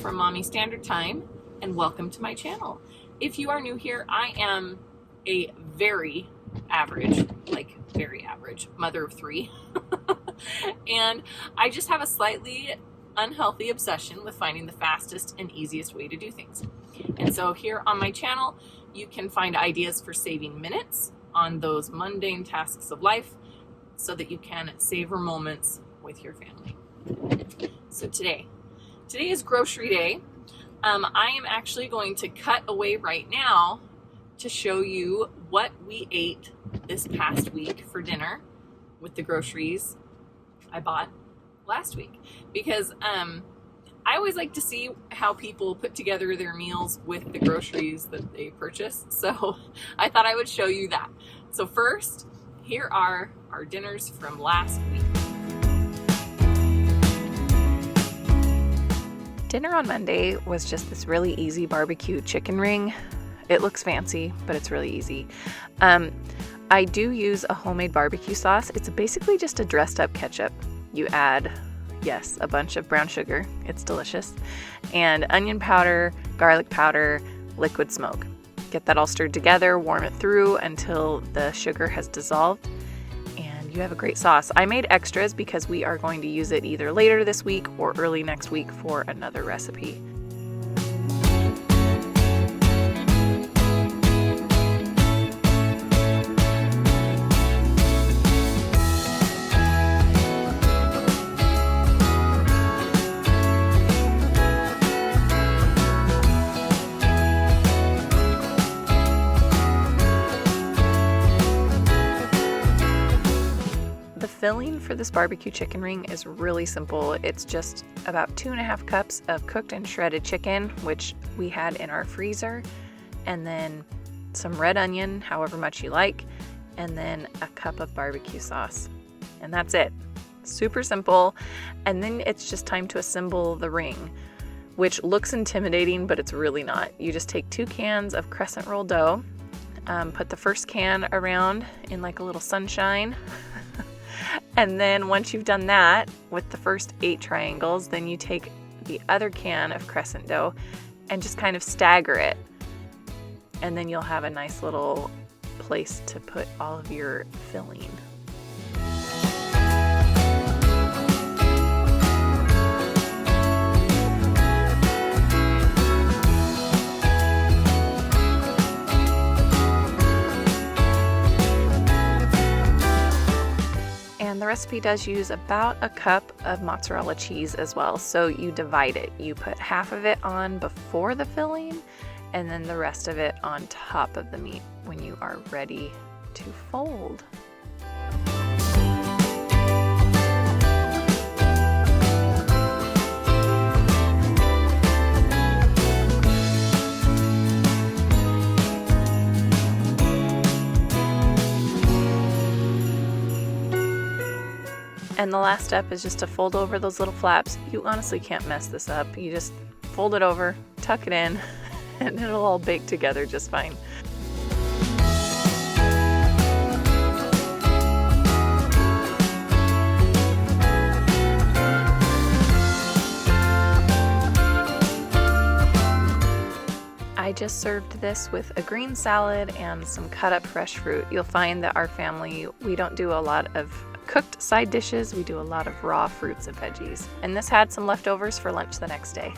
from Mommy Standard Time, and welcome to my channel. If you are new here, I am a very average mother of three. And I just have a slightly unhealthy obsession with finding the fastest and easiest way to do things. And so here on my channel, you can find ideas for saving minutes on those mundane tasks of life so that you can savor moments with your family. So today is grocery day. I am actually going to cut away right now to show you what we ate this past week for dinner with the groceries I bought last week, because I always like to see how people put together their meals with the groceries that they purchase. So I thought I would show you that. So first, here are our dinners from last week. Dinner on Monday was just this really easy barbecue chicken ring. It looks fancy, but it's really easy. I do use a homemade barbecue sauce. It's basically just a dressed up ketchup. You add, yes, a bunch of brown sugar. It's delicious. And onion powder, garlic powder, liquid smoke. Get that all stirred together, warm it through until the sugar has dissolved, and you have a great sauce. I made extras because we are going to use it either later this week or early next week for another recipe. The filling for this barbecue chicken ring is really simple. It's just about 2.5 cups of cooked and shredded chicken, which we had in our freezer, and then some red onion, however much you like, and then a cup of barbecue sauce. And that's it. Super simple. And then it's just time to assemble the ring, which looks intimidating, but it's really not. You just take 2 cans of crescent roll dough, put the first can around in like a little sunshine. And then once you've done that with the first 8 triangles, then you take the other can of crescent dough and just kind of stagger it. And then you'll have a nice little place to put all of your filling. And the recipe does use about a cup of mozzarella cheese as well. So you divide it. You put half of it on before the filling and then the rest of it on top of the meat when you are ready to fold. And the last step is just to fold over those little flaps. You honestly can't mess this up. You just fold it over, tuck it in, and it'll all bake together just fine. I just served this with a green salad and some cut up fresh fruit. You'll find that our family, we don't do a lot of cooked side dishes. We do a lot of raw fruits and veggies. And this had some leftovers for lunch the next day.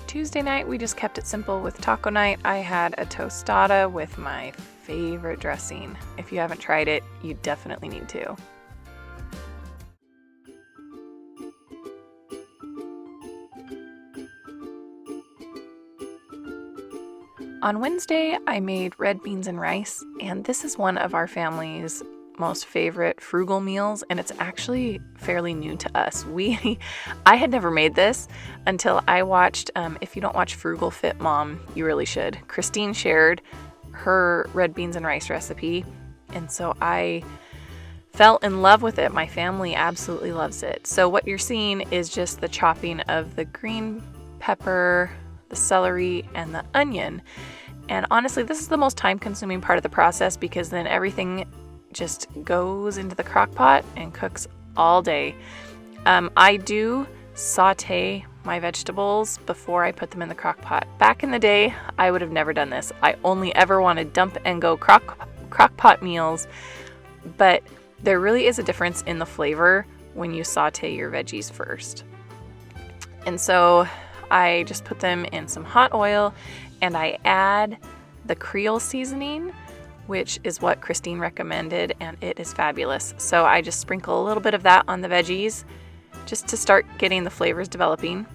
Tuesday night, we just kept it simple with taco night. I had a tostada with my favorite dressing. If you haven't tried it, you definitely need to. On Wednesday, I made red beans and rice, and this is one of our family's most favorite frugal meals, and it's actually fairly new to us. I had never made this until I watched, if you don't watch Frugal Fit Mom, you really should. Christine shared her red beans and rice recipe, and so I fell in love with it. My family absolutely loves it. So what you're seeing is just the chopping of the green pepper, the celery, and the onion. And honestly, this is the most time-consuming part of the process because then everything just goes into the crock pot and cooks all day. I do saute my vegetables before I put them in the crock pot. Back in the day, I would have never done this. I only ever wanted dump and go crock pot meals, but there really is a difference in the flavor when you saute your veggies first. And so I just put them in some hot oil and I add the Creole seasoning, which is what Christine recommended, and it is fabulous. So I just sprinkle a little bit of that on the veggies just to start getting the flavors developing.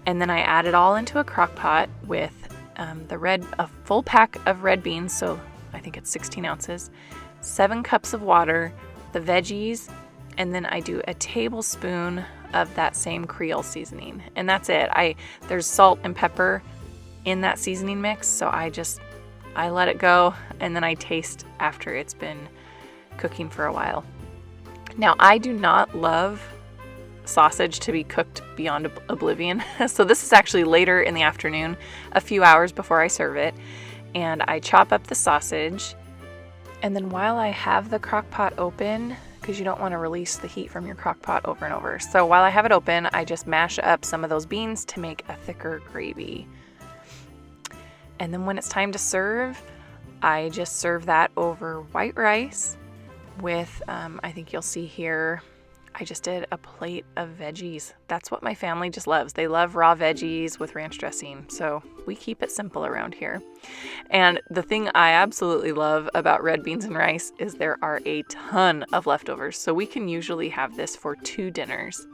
And then I add it all into a crock pot with a full pack of red beans, so I think it's 16 ounces, 7 cups of water, the veggies, and then I do a tablespoon of that same Creole seasoning. And that's it. There's salt and pepper in that seasoning mix, so I let it go, and then I taste after it's been cooking for a while. Now, I do not love sausage to be cooked beyond oblivion, so this is actually later in the afternoon, a few hours before I serve it, and I chop up the sausage, and then while I have the crock pot open, because you don't want to release the heat from your crock pot over and over, so while I have it open, I just mash up some of those beans to make a thicker gravy. And then when it's time to serve, I just serve that over white rice with, I think you'll see here, I just did a plate of veggies. That's what my family just loves. They love raw veggies with ranch dressing. So we keep it simple around here. And the thing I absolutely love about red beans and rice is there are a ton of leftovers. So we can usually have this for 2 dinners.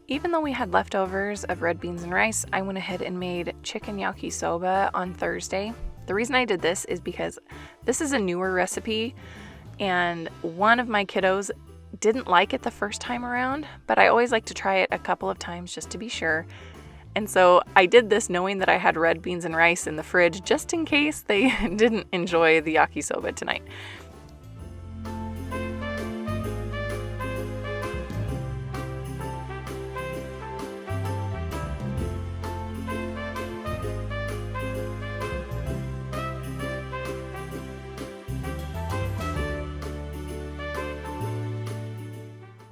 Even though we had leftovers of red beans and rice, I went ahead and made chicken yakisoba on Thursday. The reason I did this is because this is a newer recipe, and one of my kiddos didn't like it the first time around, but I always like to try it a couple of times just to be sure. And so I did this knowing that I had red beans and rice in the fridge just in case they didn't enjoy the yakisoba tonight.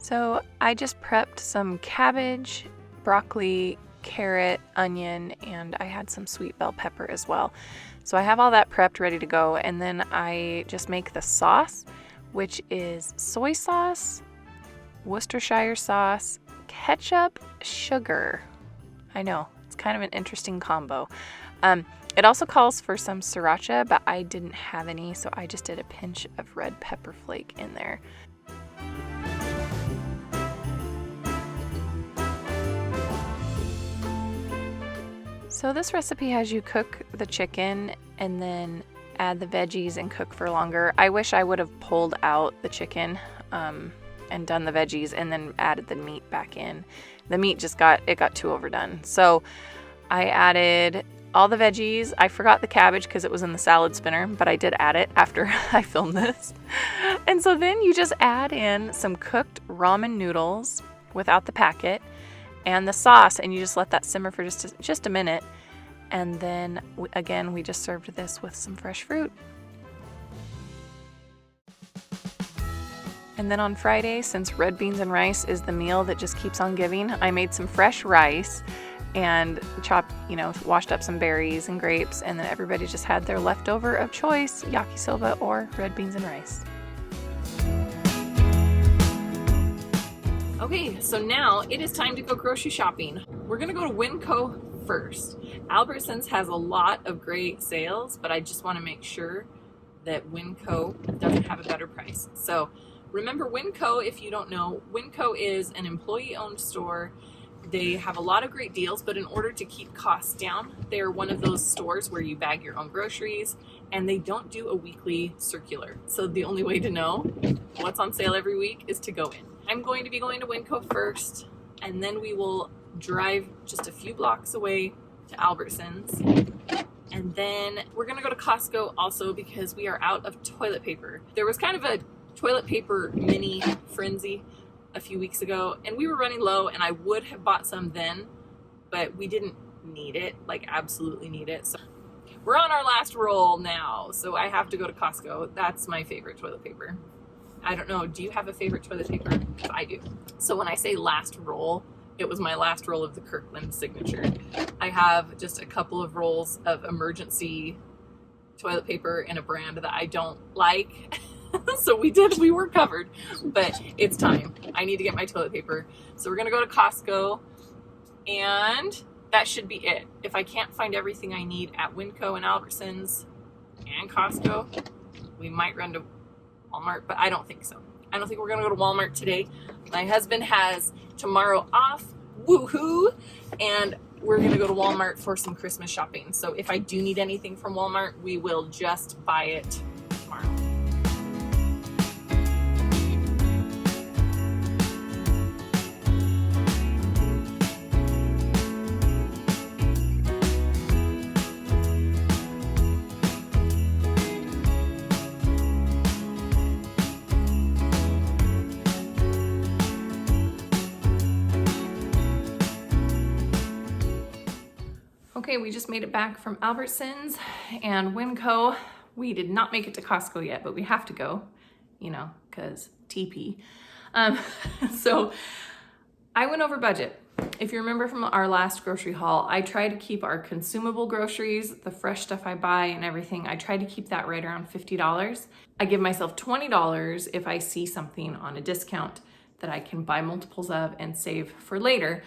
So I just prepped some cabbage, broccoli, carrot, onion, and I had some sweet bell pepper as well. So I have all that prepped, ready to go, and then I just make the sauce, which is soy sauce, Worcestershire sauce, ketchup, sugar. I know, it's kind of an interesting combo. It also calls for some sriracha, but I didn't have any, so I just did a pinch of red pepper flake in there. So this recipe has you cook the chicken and then add the veggies and cook for longer. I wish I would have pulled out the chicken and done the veggies and then added the meat back in. The meat just got too overdone. So I added all the veggies. I forgot the cabbage because it was in the salad spinner, but I did add it after I filmed this. And so then you just add in some cooked ramen noodles without the packet and the sauce, and you just let that simmer for just a minute. And then again, we just served this with some fresh fruit. And then on Friday, since red beans and rice is the meal that just keeps on giving, I made some fresh rice and washed up some berries and grapes, and then everybody just had their leftover of choice, yakisoba or red beans and rice. Okay, so now it is time to go grocery shopping. We're gonna go to Winco first. Albertsons has a lot of great sales, but I just wanna make sure that Winco doesn't have a better price. So remember Winco, if you don't know, Winco is an employee-owned store. They have a lot of great deals, but in order to keep costs down, they're one of those stores where you bag your own groceries, and they don't do a weekly circular. So the only way to know what's on sale every week is to go in. I'm going to be going to Winco first, and then we will drive just a few blocks away to Albertsons. And then we're gonna go to Costco also because we are out of toilet paper. There was kind of a toilet paper mini frenzy a few weeks ago, and we were running low, and I would have bought some then, but we didn't need it, like absolutely need it. So we're on our last roll now, so I have to go to Costco. That's my favorite toilet paper. I don't know, do you have a favorite toilet paper? Because I do. So when I say last roll, it was my last roll of the Kirkland signature. I have just a couple of rolls of emergency toilet paper in a brand that I don't like. So we were covered, but it's time. I need to get my toilet paper. So we're gonna go to Costco, and that should be it. If I can't find everything I need at Winco and Albertsons and Costco, we might run to Walmart, but I don't think so. I don't think we're gonna go to Walmart today. My husband has tomorrow off, woohoo, and we're gonna go to Walmart for some Christmas shopping. So if I do need anything from Walmart, we will just buy it tomorrow. Okay, we just made it back from Albertsons and Winco. We did not make it to Costco yet, but we have to go, you know, because TP. So I went over budget. If you remember from our last grocery haul, I try to keep our consumable groceries, the fresh stuff I buy and everything, I try to keep that right around $50. I give myself $20 if I see something on a discount that I can buy multiples of and save for later.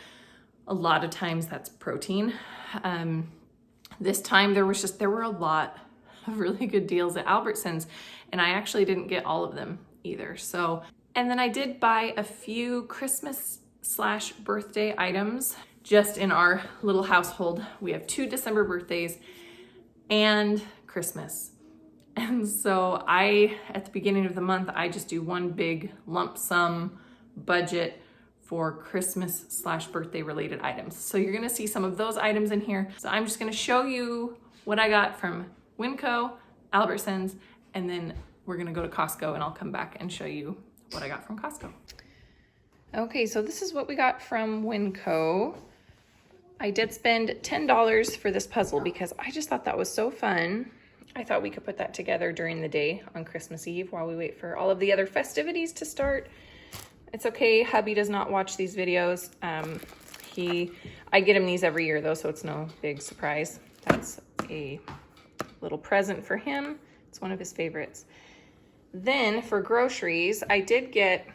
A lot of times that's protein. This time there were a lot of really good deals at Albertsons, and I actually didn't get all of them either. So, and then I did buy a few Christmas/birthday items just in our little household. We have 2 December birthdays and Christmas. And so at the beginning of the month, I just do one big lump sum budget for Christmas/birthday related items. So you're gonna see some of those items in here. So I'm just gonna show you what I got from Winco, Albertsons, and then we're gonna go to Costco and I'll come back and show you what I got from Costco. Okay, so this is what we got from Winco. I did spend $10 for this puzzle because I just thought that was so fun. I thought we could put that together during the day on Christmas Eve while we wait for all of the other festivities to start. It's okay, hubby does not watch these videos. I get him these every year though, so it's no big surprise. That's a little present for him. It's one of his favorites. Then for groceries, I did get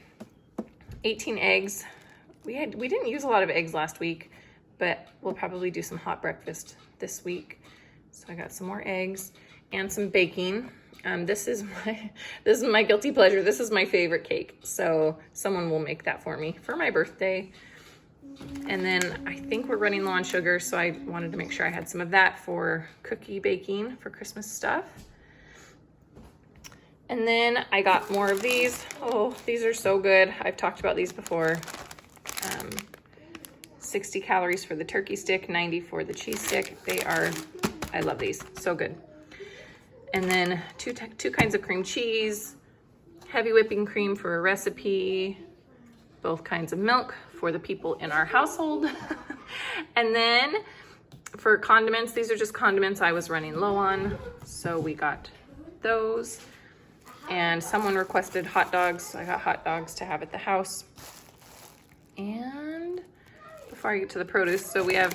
18 eggs. We didn't use a lot of eggs last week, but we'll probably do some hot breakfast this week. So I got some more eggs and some baking. This is my guilty pleasure. This is my favorite cake. So someone will make that for me for my birthday. And then I think we're running low on sugar, so I wanted to make sure I had some of that for cookie baking for Christmas stuff. And then I got more of these. Oh, these are so good. I've talked about these before. 60 calories for the turkey stick, 90 for the cheese stick. I love these, so good. And then two kinds of cream cheese, heavy whipping cream for a recipe, both kinds of milk for the people in our household. And then for condiments, these are just condiments I was running low on, so we got those. And someone requested hot dogs, so I got hot dogs to have at the house. And before I get to the produce, so we have,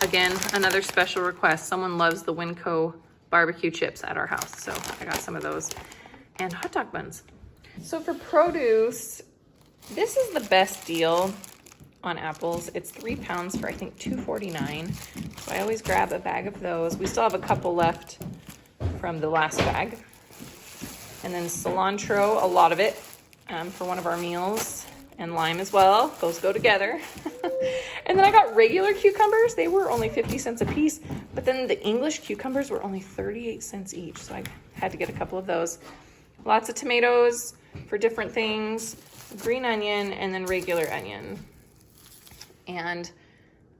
again, another special request. Someone loves the Winco barbecue chips at our house, so I got some of those, and hot dog buns. So for produce, this is the best deal on apples. It's 3 pounds for I think $2.49. So I always grab a bag of those. We still have a couple left from the last bag. And then cilantro, a lot of it, for one of our meals, and lime as well. Those go together. And then I got regular cucumbers. They were only 50 cents a piece, but then the English cucumbers were only 38 cents each. So I had to get a couple of those. Lots of tomatoes for different things, green onion, and then regular onion. And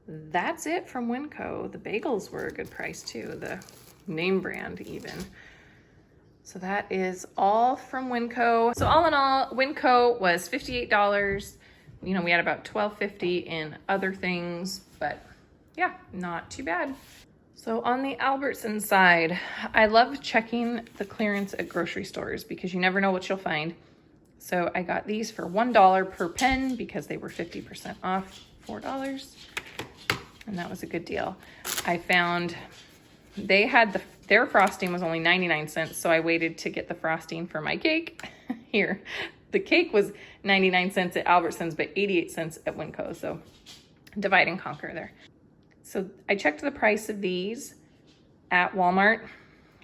that's it from Winco. The bagels were a good price too, the name brand even. So that is all from Winco. So all in all, Winco was $58. You know, we had about $12.50 in other things, but yeah, not too bad. So on the Albertsons side, I love checking the clearance at grocery stores because you never know what you'll find. So I got these for $1 per pen because they were 50% off, $4. And that was a good deal. I found they had their frosting was only 99 cents. So I waited to get the frosting for my cake. Here, the cake was 99 cents at Albertsons, but 88 cents at Winco. So divide and conquer there. So I checked the price of these at Walmart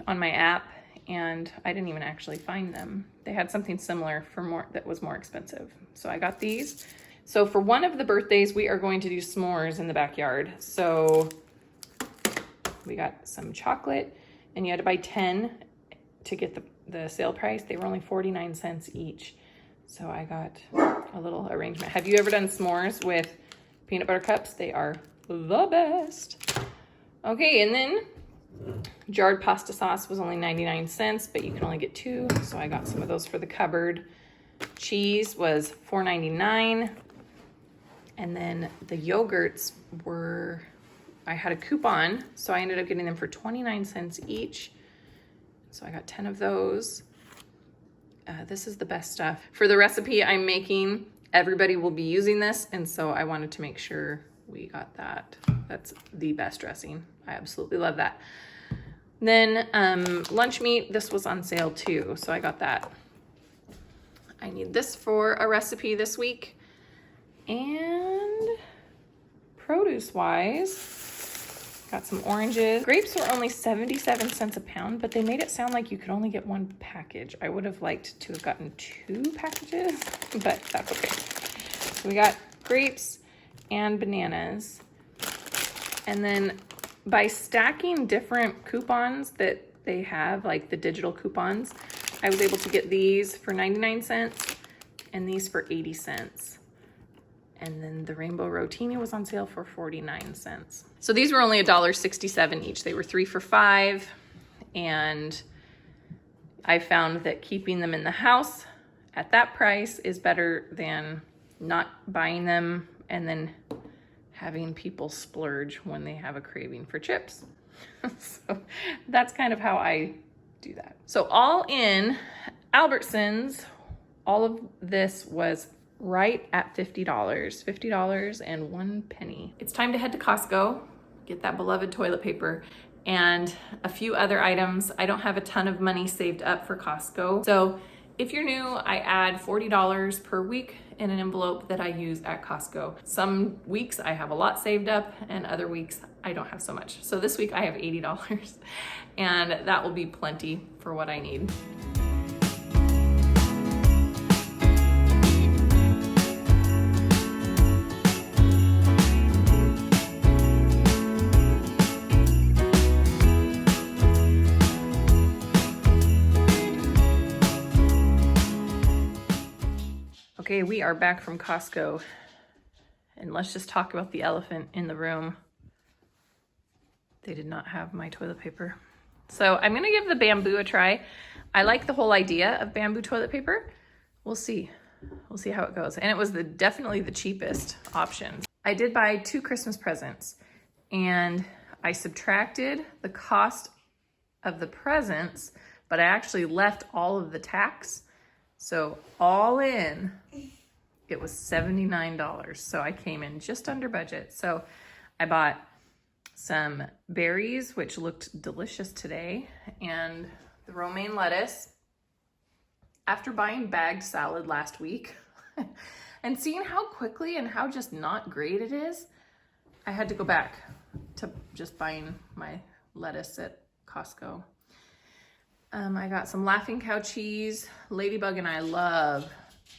on my app, and I didn't even actually find them. They had something similar for more that was more expensive. So I got these. So for one of the birthdays, we are going to do s'mores in the backyard. So we got some chocolate, and you had to buy 10 to get the sale price. They were only 49 cents each. So I got a little arrangement. Have you ever done s'mores with peanut butter cups? They are the best. Okay, and then jarred pasta sauce was only 99 cents, but you can only get 2. So I got some of those for the cupboard. Cheese was $4.99. And then the yogurts were, I had a coupon, so I ended up getting them for 29 cents each. So I got 10 of those. This is the best stuff. For the recipe I'm making, everybody will be using this, and so I wanted to make sure we got that. That's the best dressing. I absolutely love that. Then lunch meat, this was on sale too, so I got that. I need this for a recipe this week. And produce-wise, got some oranges. Grapes were only 77 cents a pound, but they made it sound like you could only get 1 package. I would have liked to have gotten 2 packages, but that's okay. So we got grapes and bananas. And then by stacking different coupons that they have, like the digital coupons, I was able to get these for 99 cents and these for 80 cents. And then the Rainbow Rotini was on sale for 49 cents. So these were only $1.67 each. They were 3 for $5. And I found that keeping them in the house at that price is better than not buying them and then having people splurge when they have a craving for chips. So that's kind of how I do that. So all in, Albertsons, all of this was right at $50, $50.01. It's time to head to Costco, get that beloved toilet paper and a few other items. I don't have a ton of money saved up for Costco. So if you're new, I add $40 per week in an envelope that I use at Costco. Some weeks I have a lot saved up and other weeks I don't have so much. So this week I have $80 and that will be plenty for what I need. Okay, we are back from Costco, and let's just talk about the elephant in the room. They did not have my toilet paper. So I'm gonna give the bamboo a try. I like the whole idea of bamboo toilet paper. We'll see. We'll see how it goes. And it was definitely the cheapest option. I did buy 2 Christmas presents, and I subtracted the cost of the presents, but I actually left all of the tax. So all in, it was $79. So I came in just under budget. So I bought some berries, which looked delicious today, and the romaine lettuce. After buying bagged salad last week and seeing how quickly and how just not great it is, I had to go back to just buying my lettuce at Costco. I got some Laughing Cow cheese. Ladybug and I love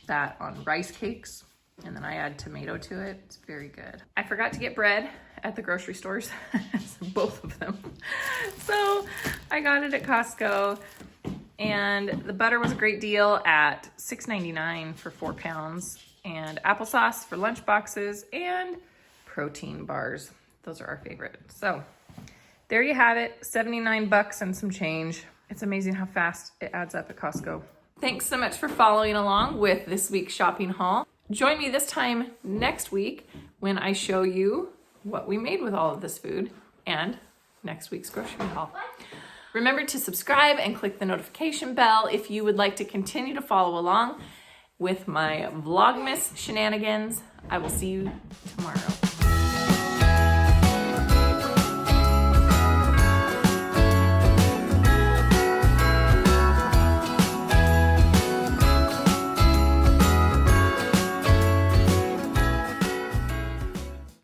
that on rice cakes. And then I add tomato to it. It's very good. I forgot to get bread at the grocery stores, both of them. So I got it at Costco. And the butter was a great deal at $6.99 for 4 pounds. And applesauce for lunch boxes and protein bars. Those are our favorite. So there you have it, 79 bucks and some change. It's amazing how fast it adds up at Costco. Thanks so much for following along with this week's shopping haul. Join me this time next week when I show you what we made with all of this food and next week's grocery haul. Remember to subscribe and click the notification bell if you would like to continue to follow along with my Vlogmas shenanigans. I will see you tomorrow.